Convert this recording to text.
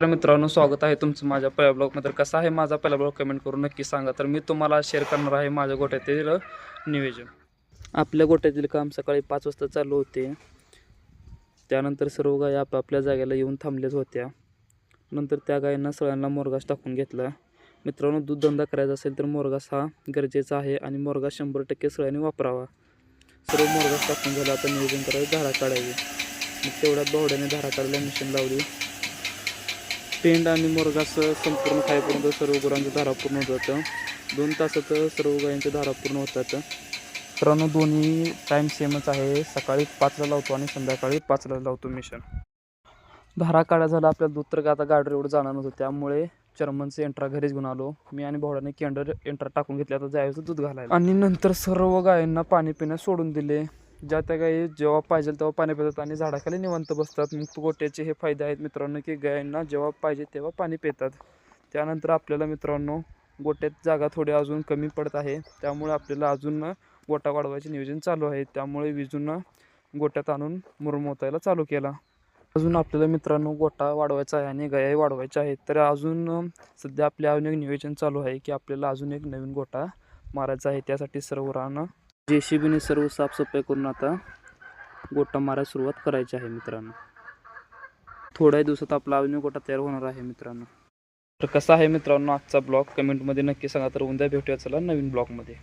तर मित्रांनो, स्वागत आहे तुमचं माझ्या पहिल्या ब्लॉगमध्ये. कसा आहे माझा पहिला ब्लॉग कमेंट करून नक्की सांगा. तर मी तुम्हाला शेअर करणार आहे माझ्या गोठ्यातील नियोजन. आपल्या गोठ्यातील काम सकाळी 5 वाजता चालू होते. त्यानंतर सर्व गायी आपापल्या जागेला येऊन थांबल्याच होत्या. नंतर त्या गायींना सगळ्यांना मोरघास टाकून घेतला. मित्रांनो, दूधधंदा करायचा असेल तर मोरघास हा गरजेचा आहे आणि मोरघास 100% सगळ्यांनी वापरावा. सर्व मोरघास टाकून झाला. आता नियोजन करायचं, धारा काढावी. मग तेवढ्यात भावड्याने धारा काढायला मशीन लावली. पेंड आणि मोरघास संपूर्ण खाईपर्यंत सर्व गुरांची धारा पूर्ण होतात. 2 तासात सर्व गायींच्या धारा पूर्ण होतात. मित्रांनो, दोन्ही टाईम सेमच आहे. सकाळी 5ला लावतो आणि संध्याकाळी 5ला लावतो मिशन. धारा काढा झाला. आपल्याला दूध तर आता गाडीवर एवढं जाणार नव्हतं, त्यामुळे चर्मनचं एंट्रा घरीच घेऊन आलो. मी आणि भावड्याने केंडर एंट्रा टाकून घेतले. आता जायचं दूध घालायला. आणि नंतर सर्व गायींना पाणी पिण्यास सोडून दिले. ज्या त्या गायी जेव्हा पाहिजे तेव्हा पाणी पितात आणि झाडाखाली निवांत बसतात. मग गोट्याचे हे फायदे आहेत मित्रांनो, की गायींना जेव्हा पाहिजे तेव्हा पाणी पितात. त्यानंतर आपल्याला मित्रांनो गोट्यात जागा थोडी अजून कमी पडत आहे, त्यामुळे आपल्याला अजून गोटा वाढवायचे नियोजन चालू आहे. त्यामुळे विजून गोट्यात आणून मुरमोतायला चालू केला. अजून आपल्याला मित्रांनो गोटा वाढवायचा आहे आणि गायी वाढवायच्या आहेत. तर अजून सध्या आपल्या अजून एक नियोजन चालू आहे, की आपल्याला अजून एक नवीन गोटा मारायचा आहे. त्यासाठी सर्व रानं JCBने सर्व साफसफाई करून आता गोटा मारायला सुरुवात करायची आहे मित्रांनो. थोड्या दिवसात आपला अजून गोटा तयार होणार आहे मित्रांनो. तर कसा आहे मित्रांनो आजचा ब्लॉग कमेंटमध्ये नक्की सांगा. तर उद्या भेटूया चला नवीन ब्लॉगमध्ये.